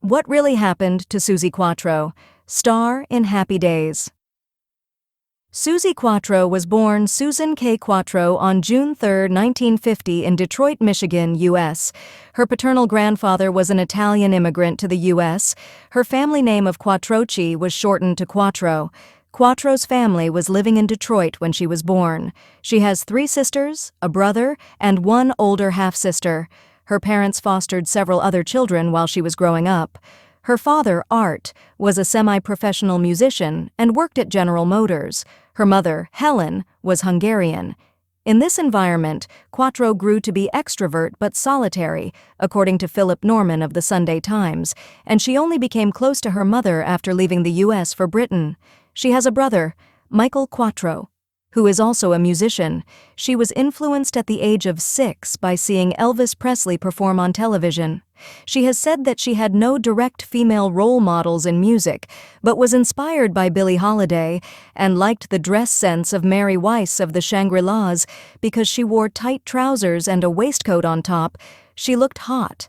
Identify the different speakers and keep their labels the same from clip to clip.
Speaker 1: What Really Happened to Suzy Quatro, Star in Happy Days. Suzy Quatro was born Susan K. Quatro on June 3, 1950 in Detroit, Michigan, U.S. Her paternal grandfather was an Italian immigrant to the U.S. Her family name of Quattrochi was shortened to Quatro. Quatro's family was living in Detroit when she was born. She has 3 sisters, a brother, and 1 older half-sister. Her parents fostered several other children while she was growing up. Her father, Art, was a semi-professional musician and worked at General Motors. Her mother, Helen, was Hungarian. In this environment, Quatro grew to be extrovert but solitary, according to Philip Norman of the Sunday Times, and she only became close to her mother after leaving the U.S. for Britain. She has a brother, Michael Quatro, who is also a musician. She was influenced at the age of 6 by seeing Elvis Presley perform on television. She has said that she had no direct female role models in music, but was inspired by Billie Holiday and liked the dress sense of Mary Weiss of the Shangri-Las because she wore tight trousers and a waistcoat on top. She looked hot.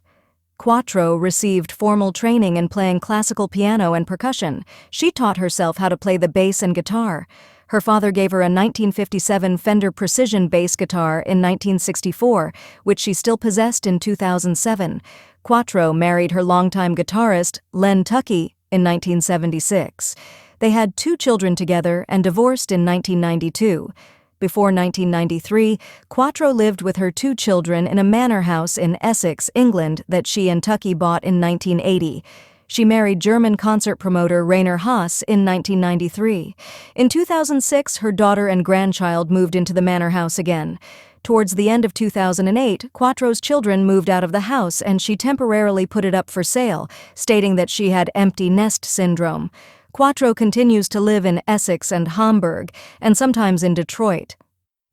Speaker 1: Quatro received formal training in playing classical piano and percussion. She taught herself how to play the bass and guitar. Her father gave her a 1957 Fender Precision bass guitar in 1964, which she still possessed in 2007. Quatro married her longtime guitarist, Len Tuckey, in 1976. They had 2 children together and divorced in 1992. Before 1993, Quatro lived with her 2 children in a manor house in Essex, England, that she and Tuckey bought in 1980. She married German concert promoter Rainer Haas in 1993. In 2006, her daughter and grandchild moved into the manor house again. Towards the end of 2008, Quatro's children moved out of the house and she temporarily put it up for sale, stating that she had empty nest syndrome. Quatro continues to live in Essex and Hamburg, and sometimes in Detroit.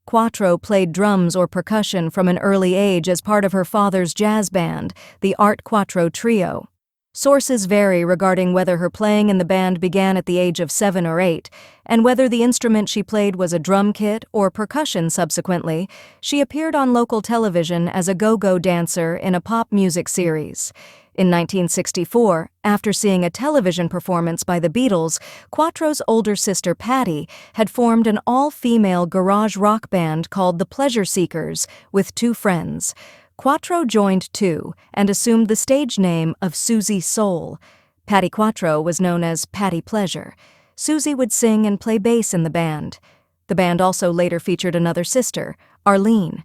Speaker 1: Quatro played drums or percussion from an early age as part of her father's jazz band, the Art Quatro Trio. Sources vary regarding whether her playing in the band began at the age of 7 or 8, and whether the instrument she played was a drum kit or percussion subsequently. She appeared on local television as a go-go dancer in a pop music series. In 1964, after seeing a television performance by the Beatles, Quatro's older sister Patty had formed an all-female garage rock band called the Pleasure Seekers with 2 friends. Quatro joined too and assumed the stage name of Suzy Soul. Patty Quatro was known as Patty Pleasure. Suzy would sing and play bass in the band. The band also later featured another sister, Arlene.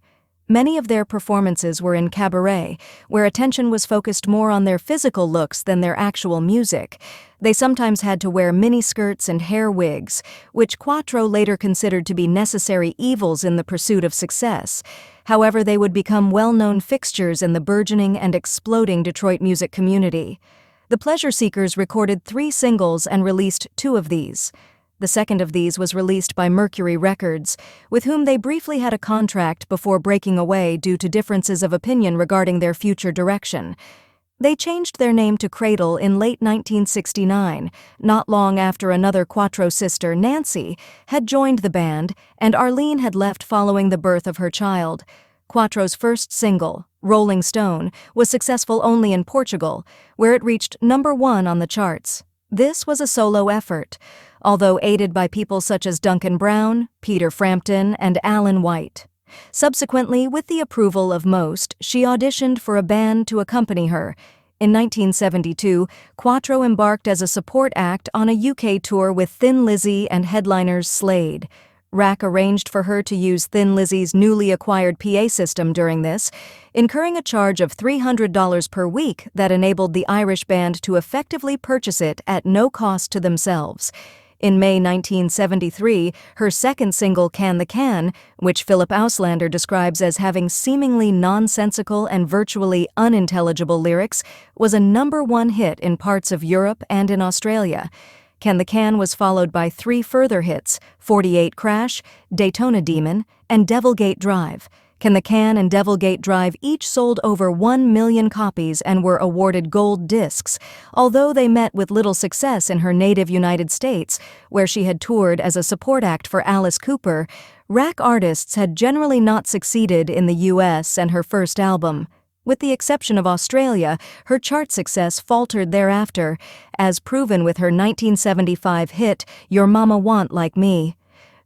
Speaker 1: Many of their performances were in cabaret, where attention was focused more on their physical looks than their actual music. They sometimes had to wear miniskirts and hair wigs, which Quatro later considered to be necessary evils in the pursuit of success. However, they would become well-known fixtures in the burgeoning and exploding Detroit music community. The Pleasure Seekers recorded 3 singles and released 2 of these. The second of these was released by Mercury Records, with whom they briefly had a contract before breaking away due to differences of opinion regarding their future direction. They changed their name to Cradle in late 1969, not long after another Quatro sister, Nancy, had joined the band, and Arlene had left following the birth of her child. Quatro's first single, Rolling Stone, was successful only in Portugal, where it reached #1 on the charts. This was a solo effort, although aided by people such as Duncan Brown, Peter Frampton, and Alan White. Subsequently, with the approval of most, she auditioned for a band to accompany her. In 1972, Quatro embarked as a support act on a UK tour with Thin Lizzy and headliners Slade. Rack arranged for her to use Thin Lizzy's newly acquired PA system during this, incurring a charge of $300 per week that enabled the Irish band to effectively purchase it at no cost to themselves. In May 1973, her second single, Can the Can, which Philip Auslander describes as having seemingly nonsensical and virtually unintelligible lyrics, was a #1 hit in parts of Europe and in Australia. Can the Can was followed by 3 further hits, 48 Crash, Daytona Demon, and Devilgate Drive. Can the Can and Devilgate Drive each sold over 1 million copies and were awarded gold discs, although they met with little success in her native United States, where she had toured as a support act for Alice Cooper. Rack artists had generally not succeeded in the U.S., and her first album, With the exception of Australia, her chart success faltered thereafter, as proven with her 1975 hit, Your Mama Want Like Me.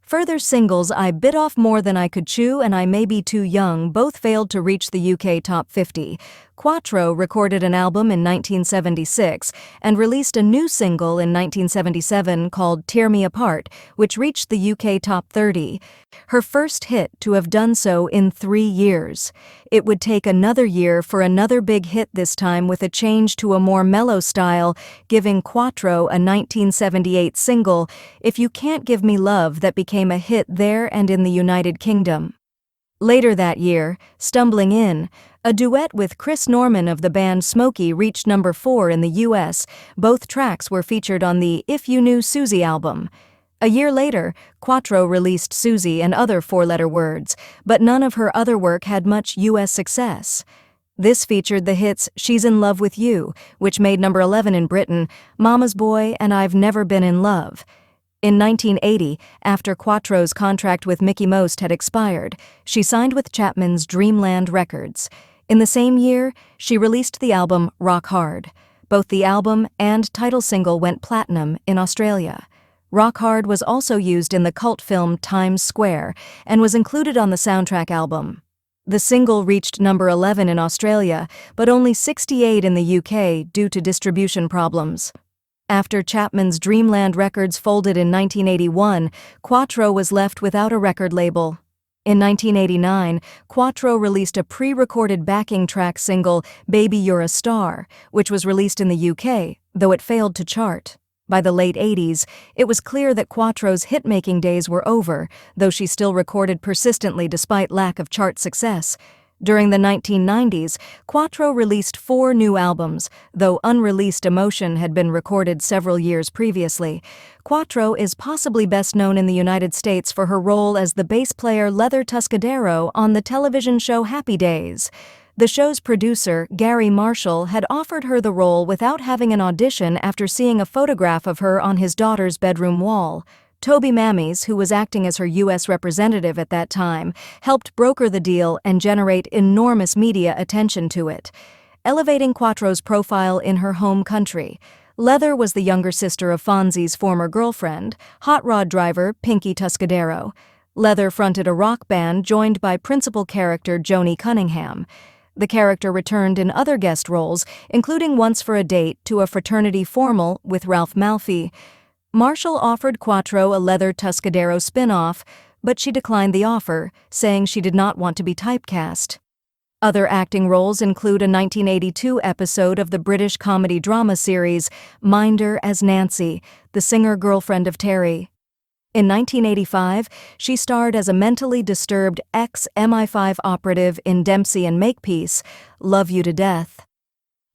Speaker 1: Further singles I Bit Off More Than I Could Chew and I May Be Too Young both failed to reach the UK top 50. Quatro recorded an album in 1976 and released a new single in 1977 called Tear Me Apart, which reached the UK top 30. Her first hit to have done so in 3 years. It would take another year for another big hit, this time with a change to a more mellow style, giving Quatro a 1978 single, If You Can't Give Me Love, that became a hit there and in the United Kingdom. Later that year, Stumbling In, a duet with Chris Norman of the band Smokey, reached number 4 in the US. Both tracks were featured on the If You Knew Suzy album. A year later, Quatro released Suzy and Other Four-Letter Words, but none of her other work had much US success. This featured the hits She's in Love with You, which made number 11 in Britain, Mama's Boy, and I've Never Been in Love. In 1980, after Quatro's contract with Mickey Most had expired, she signed with Chapman's Dreamland Records. In the same year, she released the album Rock Hard. Both the album and title single went platinum in Australia. Rock Hard was also used in the cult film Times Square and was included on the soundtrack album. The single reached number 11 in Australia, but only 68 in the UK due to distribution problems. After Chapman's Dreamland Records folded in 1981, Quatro was left without a record label. In 1989, Quatro released a pre-recorded backing track single, Baby You're a Star, which was released in the UK, though it failed to chart. By the late 80s, it was clear that Quatro's hit-making days were over, though she still recorded persistently despite lack of chart success. During the 1990s, Quatro released 4 new albums, though unreleased Emotion had been recorded several years previously. Quatro is possibly best known in the United States for her role as the bass player Leather Tuscadero on the television show Happy Days. The show's producer, Gary Marshall, had offered her the role without having an audition after seeing a photograph of her on his daughter's bedroom wall. Toby Mammies, who was acting as her U.S. representative at that time, helped broker the deal and generate enormous media attention to it, elevating Quatro's profile in her home country. Leather was the younger sister of Fonzie's former girlfriend, hot rod driver Pinky Tuscadero. Leather fronted a rock band joined by principal character Joni Cunningham. The character returned in other guest roles, including Once for a Date to a fraternity formal with Ralph Malfi. Marshall offered Quatro a Leather Tuscadero spin-off, but she declined the offer, saying she did not want to be typecast. Other acting roles include a 1982 episode of the British comedy drama series Minder as Nancy, the singer-girlfriend of Terry. In 1985, she starred as a mentally disturbed ex-MI5 operative in Dempsey and Makepeace, Love You to Death.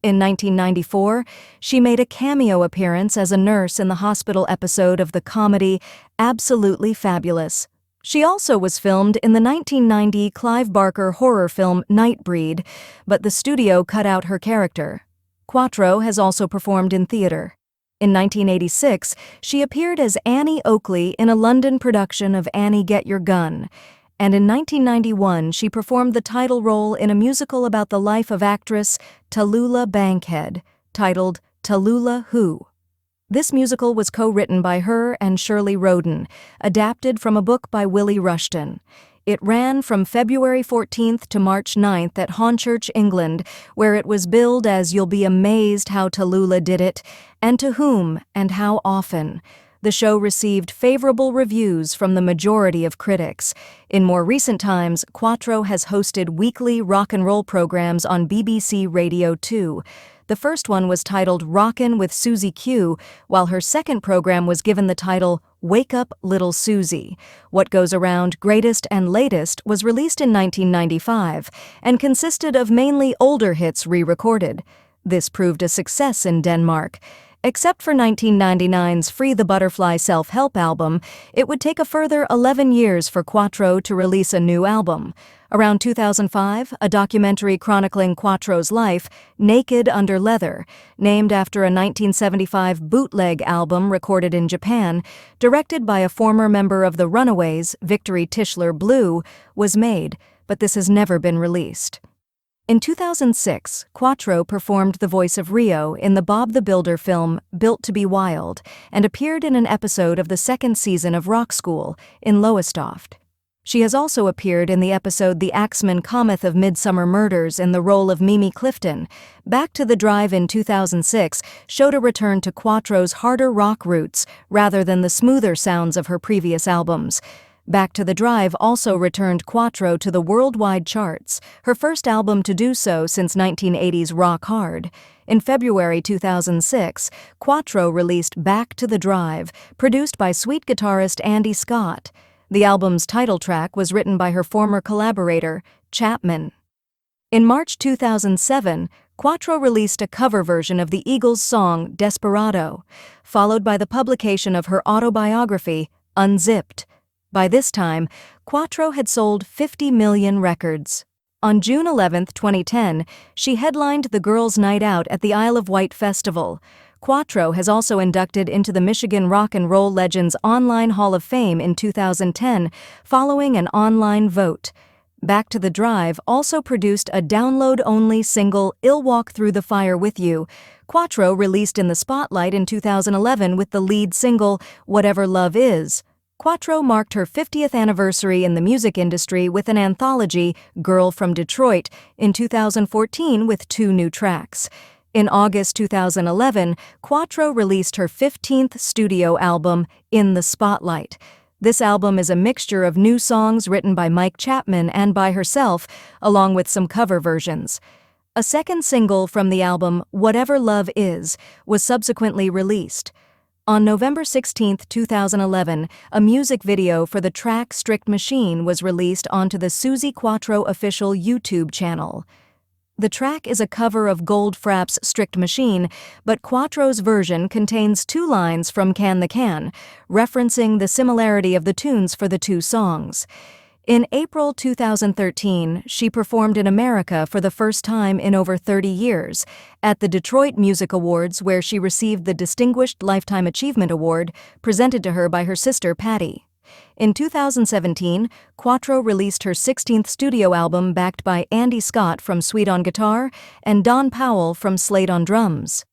Speaker 1: In 1994, she made a cameo appearance as a nurse in the hospital episode of the comedy Absolutely Fabulous. She also was filmed in the 1990 Clive Barker horror film Nightbreed, but the studio cut out her character. Quatro has also performed in theater. In 1986, she appeared as Annie Oakley in a London production of Annie Get Your Gun, and in 1991 she performed the title role in a musical about the life of actress Tallulah Bankhead, titled Tallulah Who. This musical was co-written by her and Shirley Roden, adapted from a book by Willie Rushton. It ran from February 14th to March 9th at Hornchurch, England, where it was billed as You'll Be Amazed How Tallulah Did It, and To Whom and How Often. The show received favorable reviews from the majority of critics. In more recent times, Quatro has hosted weekly rock and roll programs on BBC Radio 2. The first one was titled Rockin' with Suzy Q, while her second program was given the title Wake Up Little Suzy. What Goes Around Greatest and Latest was released in 1995 and consisted of mainly older hits re-recorded. This proved a success in Denmark. Except for 1999's Free the Butterfly self-help album, it would take a further 11 years for Quatro to release a new album. Around 2005, a documentary chronicling Quatro's life, Naked Under Leather, named after a 1975 bootleg album recorded in Japan, directed by a former member of the Runaways, Victory Tischler Blue, was made, but this has never been released. In 2006, Quatro performed the voice of Rio in the Bob the Builder film Built to be Wild and appeared in an episode of the second season of Rock School in Lowestoft. She has also appeared in the episode The Axeman Cometh of Midsummer Murders in the role of Mimi Clifton. Back to the Drive in 2006 showed a return to Quatro's harder rock roots rather than the smoother sounds of her previous albums. Back to the Drive also returned Quatro to the worldwide charts, her first album to do so since 1980's Rock Hard. In February 2006, Quatro released Back to the Drive, produced by sweet guitarist Andy Scott. The album's title track was written by her former collaborator, Chapman. In March 2007, Quatro released a cover version of the Eagles' song Desperado, followed by the publication of her autobiography, Unzipped. By this time, Quatro had sold 50 million records. On June 11, 2010, she headlined the Girls' Night Out at the Isle of Wight Festival. Quatro has also inducted into the Michigan Rock and Roll Legends Online Hall of Fame in 2010, following an online vote. Back to the Drive also produced a download-only single, I'll Walk Through the Fire With You. Quatro released in the spotlight in 2011 with the lead single, Whatever Love Is. Quatro marked her 50th anniversary in the music industry with an anthology, Girl from Detroit, in 2014 with 2 new tracks. In August 2011, Quatro released her 15th studio album, In the Spotlight. This album is a mixture of new songs written by Mike Chapman and by herself, along with some cover versions. A second single from the album, Whatever Love Is, was subsequently released. On November 16, 2011, a music video for the track Strict Machine was released onto the Suzy Quatro official YouTube channel. The track is a cover of Goldfrapp's Strict Machine, but Quatro's version contains 2 lines from Can the Can, referencing the similarity of the tunes for the 2 songs. In April 2013, she performed in America for the first time in over 30 years, at the Detroit Music Awards, where she received the Distinguished Lifetime Achievement Award presented to her by her sister Patty. In 2017, Quatro released her 16th studio album backed by Andy Scott from Sweet on Guitar and Don Powell from Slate on Drums.